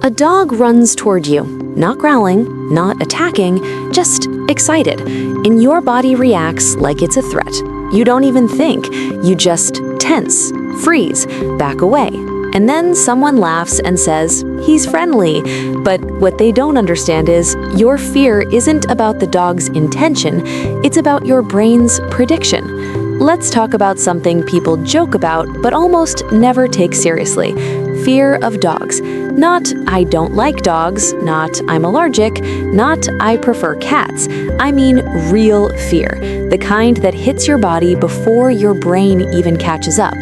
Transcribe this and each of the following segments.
A dog runs toward you, not growling, not attacking, just excited, and your body reacts like it's a threat. You don't even think, you just tense, freeze, back away. And then someone laughs and says, "He's friendly." But what they don't understand is, your fear isn't about the dog's intention, it's about your brain's prediction. Let's talk about something people joke about but almost never take seriously. Fear of dogs. Not "I don't like dogs," not "I'm allergic," not "I prefer cats." I mean real fear, the kind that hits your body before your brain even catches up.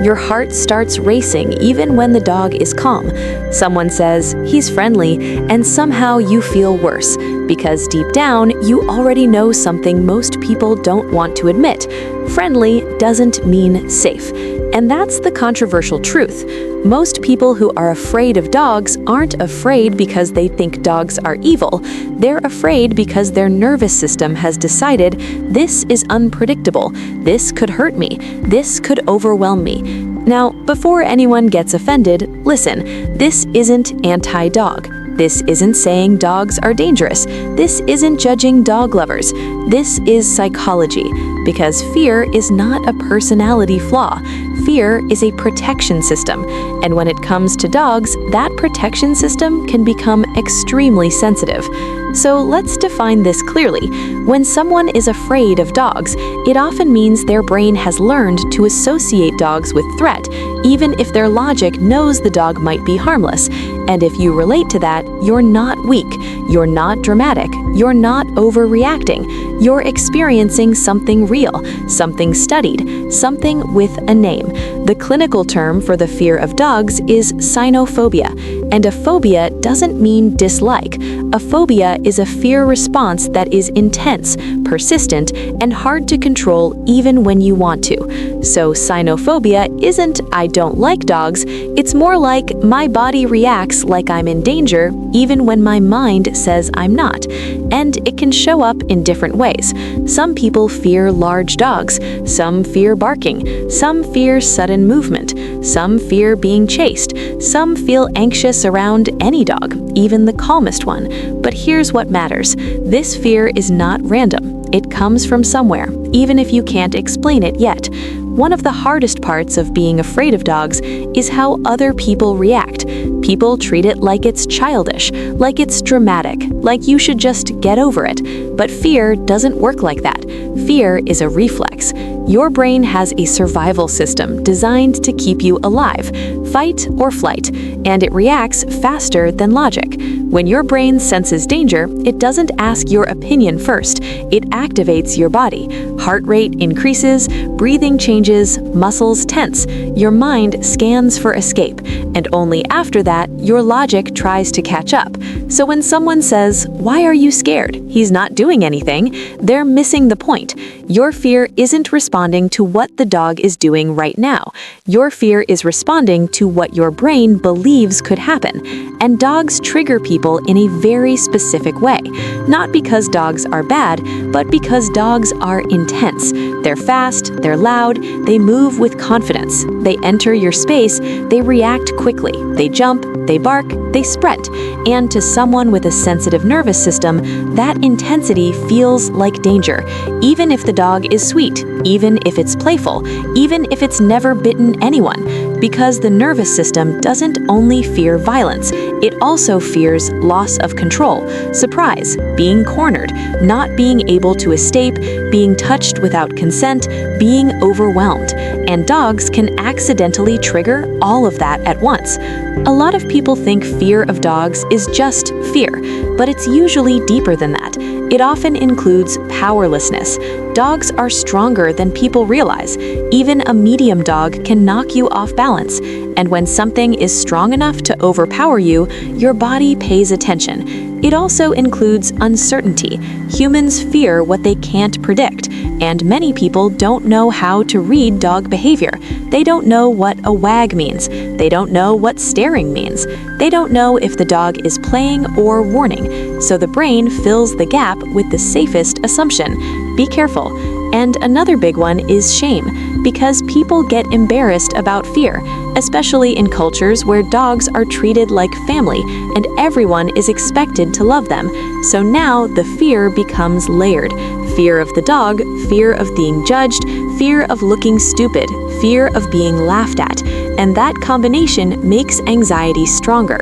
Your heart starts racing even when the dog is calm. Someone says, "He's friendly," and somehow you feel worse, because deep down, you already know something most people don't want to admit. Friendly doesn't mean safe. And that's the controversial truth. Most people who are afraid of dogs aren't afraid because they think dogs are evil. They're afraid because their nervous system has decided, this is unpredictable, this could hurt me, this could overwhelm me. Now, before anyone gets offended, listen, this isn't anti-dog. This isn't saying dogs are dangerous. This isn't judging dog lovers. This is psychology, because fear is not a personality flaw. Fear is a protection system, and when it comes to dogs, that protection system can become extremely sensitive. So let's define this clearly. When someone is afraid of dogs, it often means their brain has learned to associate dogs with threat, even if their logic knows the dog might be harmless. And if you relate to that, you're not weak, you're not dramatic, you're not overreacting. You're experiencing something real, something studied, something with a name. The clinical term for the fear of dogs is cynophobia, and a phobia doesn't mean dislike. A phobia is a fear response that is intense, persistent, and hard to control even when you want to. So cynophobia isn't "I don't like dogs," it's more like my body reacts like I'm in danger even when my mind says I'm not. And it can show up in different ways. Some people fear large dogs, some fear barking, some fear sudden movement, some fear being chased, some feel anxious around any dog, even the calmest one. But here's what matters. This fear is not random. It comes from somewhere, even if you can't explain it yet. One of the hardest parts of being afraid of dogs is how other people react. People treat it like it's childish, like it's dramatic, like you should just get over it. But fear doesn't work like that. Fear is a reflex. Your brain has a survival system designed to keep you alive, fight or flight, and it reacts faster than logic. When your brain senses danger, it doesn't ask your opinion first. It activates your body. Heart rate increases, breathing changes, muscles tense. Your mind scans for escape, and only after that, your logic tries to catch up. So when someone says, "Why are you scared? He's not doing anything," they're missing the point. Your fear isn't responding to what the dog is doing right now. Your fear is responding to what your brain believes could happen. And dogs trigger people in a very specific way. Not because dogs are bad, but because dogs are intense. They're fast, they're loud, they move with confidence. They enter your space, they react quickly, they jump, they bark, they sprint. And to someone with a sensitive nervous system, that intensity feels like danger, even if the dog is sweet, even if it's playful, even if it's never bitten anyone. Because the nervous system doesn't only fear violence, it also fears loss of control, surprise, being cornered, not being able to escape, being touched without consent, being overwhelmed. And dogs can accidentally trigger all of that at once. A lot of people think fear of dogs is just fear, but it's usually deeper than that. It often includes powerlessness. Dogs are stronger than people realize. Even a medium dog can knock you off balance. And when something is strong enough to overpower you, your body pays attention. It also includes uncertainty. Humans fear what they can't predict, and many people don't know how to read dog behavior. They don't know what a wag means. They don't know what staring means. They don't know if the dog is playing or warning. So the brain fills the gap with the safest assumption. Be careful. And another big one is shame, because people get embarrassed about fear, especially in cultures where dogs are treated like family and everyone is expected to love them. So now the fear becomes layered. Fear of the dog, fear of being judged, fear of looking stupid, fear of being laughed at, and that combination makes anxiety stronger.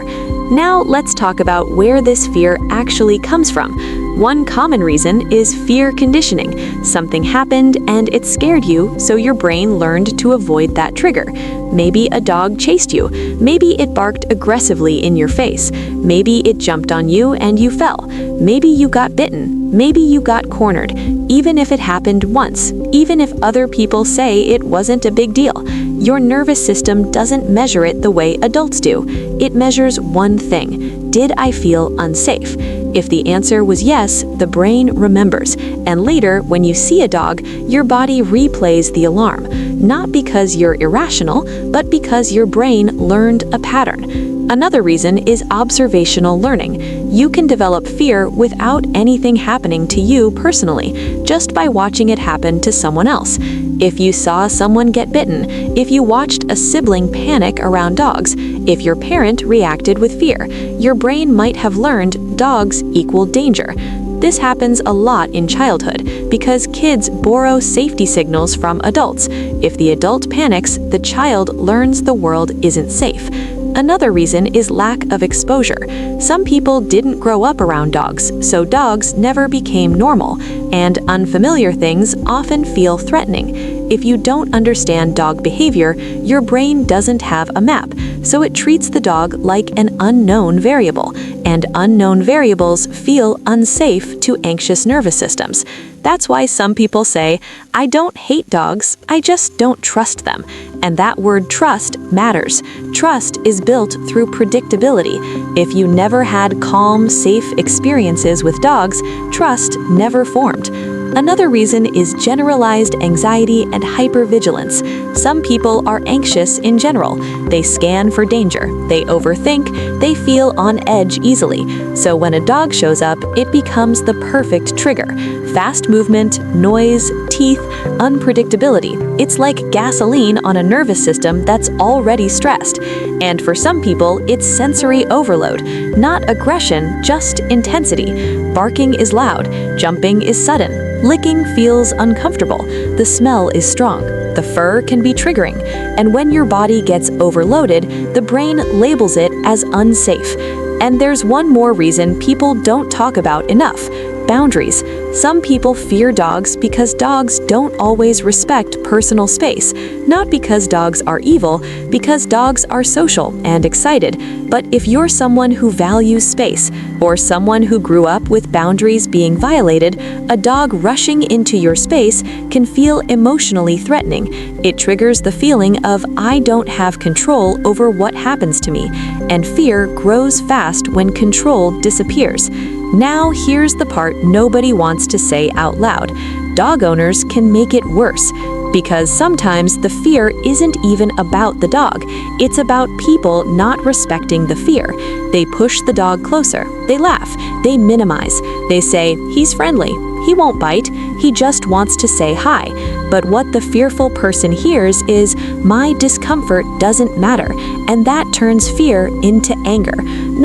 Now let's talk about where this fear actually comes from. One common reason is fear conditioning. Something happened and it scared you, so your brain learned to avoid that trigger. Maybe a dog chased you. Maybe it barked aggressively in your face. Maybe it jumped on you and you fell. Maybe you got bitten. Maybe you got cornered. Even if it happened once, even if other people say it wasn't a big deal, your nervous system doesn't measure it the way adults do. It measures one thing: did I feel unsafe? If the answer was yes, the brain remembers, and later, when you see a dog, your body replays the alarm, not because you're irrational, but because your brain learned a pattern. Another reason is observational learning. You can develop fear without anything happening to you personally, just by watching it happen to someone else. If you saw someone get bitten, if you watched a sibling panic around dogs, if your parent reacted with fear, your brain might have learned dogs equal danger. This happens a lot in childhood because kids borrow safety signals from adults. If the adult panics, the child learns the world isn't safe. Another reason is lack of exposure. Some people didn't grow up around dogs, so dogs never became normal, and unfamiliar things often feel threatening. If you don't understand dog behavior, your brain doesn't have a map, so it treats the dog like an unknown variable, and unknown variables feel unsafe to anxious nervous systems. That's why some people say, "I don't hate dogs, I just don't trust them." And that word trust matters. Trust is built through predictability. If you never had calm, safe experiences with dogs, trust never formed. Another reason is generalized anxiety and hypervigilance. Some people are anxious in general. They scan for danger, they overthink, they feel on edge easily. So when a dog shows up, it becomes the perfect trigger. Fast movement, noise, teeth, unpredictability. It's like gasoline on a nervous system that's already stressed. And for some people, it's sensory overload. Not aggression, just intensity. Barking is loud, jumping is sudden. Licking feels uncomfortable. The smell is strong. The fur can be triggering. And when your body gets overloaded, the brain labels it as unsafe. And there's one more reason people don't talk about enough: boundaries. Some people fear dogs because dogs don't always respect personal space. Not because dogs are evil, because dogs are social and excited. But if you're someone who values space, or someone who grew up with boundaries being violated, a dog rushing into your space can feel emotionally threatening. It triggers the feeling of, "I don't have control over what happens to me," and fear grows fast when control disappears. Now here's the part nobody wants to say out loud. Dog owners can make it worse, because sometimes the fear isn't even about the dog. It's about people not respecting the fear. They push the dog closer, they laugh, they minimize. They say, "He's friendly, he won't bite, he just wants to say hi." But what the fearful person hears is, "My discomfort doesn't matter," and that turns fear into anger.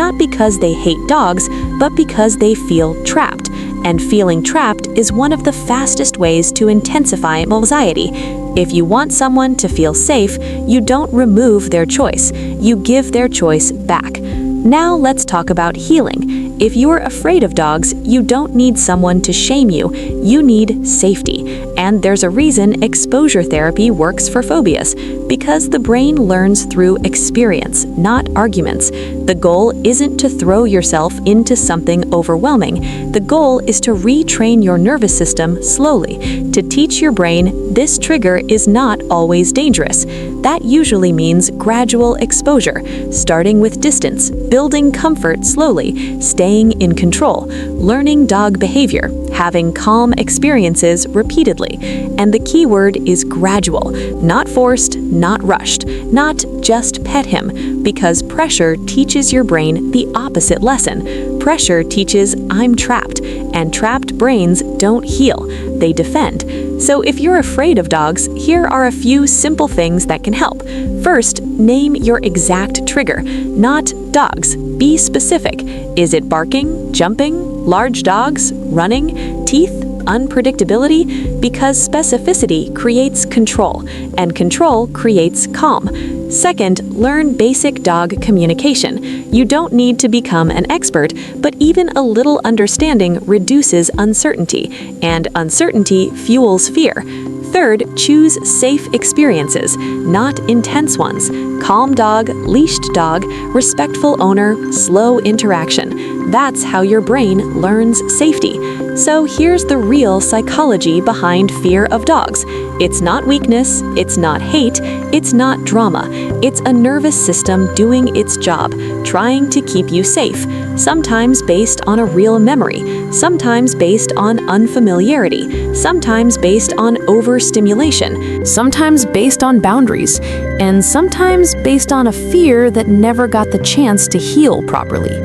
Not because they hate dogs, but because they feel trapped. And feeling trapped is one of the fastest ways to intensify anxiety. If you want someone to feel safe, you don't remove their choice, you give their choice back. Now let's talk about healing. If you're afraid of dogs, you don't need someone to shame you, you need safety. And there's a reason exposure therapy works for phobias, because the brain learns through experience, not arguments. The goal isn't to throw yourself into something overwhelming. The goal is to retrain your nervous system slowly, to teach your brain this trigger is not always dangerous. That usually means gradual exposure, starting with distance, building comfort slowly, staying in control, learning dog behavior, having calm experiences repeatedly. And the key word is gradual, not forced, not rushed, not just pet him, because pressure teaches your brain the opposite lesson. pressure teaches I'm trapped, and trapped brains don't heal, they defend. So if you're afraid of dogs, here are a few simple things that can help. First, name your exact trigger, not dogs. Be specific. Is it barking, jumping, large dogs, running, teeth, unpredictability? Because specificity creates control, and control creates calm. Second, learn basic dog communication. You don't need to become an expert, but even a little understanding reduces uncertainty, and uncertainty fuels fear. Third, choose safe experiences, not intense ones. Calm dog, leashed dog, respectful owner, slow interaction. That's how your brain learns safety. So here's the real psychology behind fear of dogs. It's not weakness, it's not hate, it's not drama. It's a nervous system doing its job, trying to keep you safe. Sometimes based on a real memory, sometimes based on unfamiliarity, sometimes based on overstimulation, sometimes based on boundaries, and sometimes based on a fear that never got the chance to heal properly.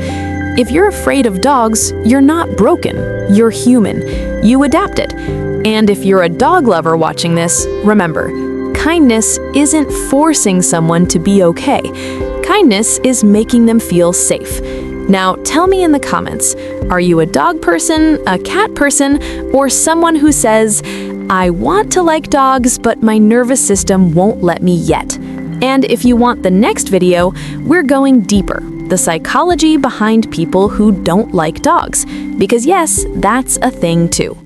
If you're afraid of dogs, you're not broken, you're human. You adapted. And if you're a dog lover watching this, remember, kindness isn't forcing someone to be okay. Kindness is making them feel safe. Now, tell me in the comments, are you a dog person, a cat person, or someone who says, I want to like dogs, but my nervous system won't let me yet? And if you want the next video, we're going deeper, the psychology behind people who don't like dogs. Because yes, that's a thing too.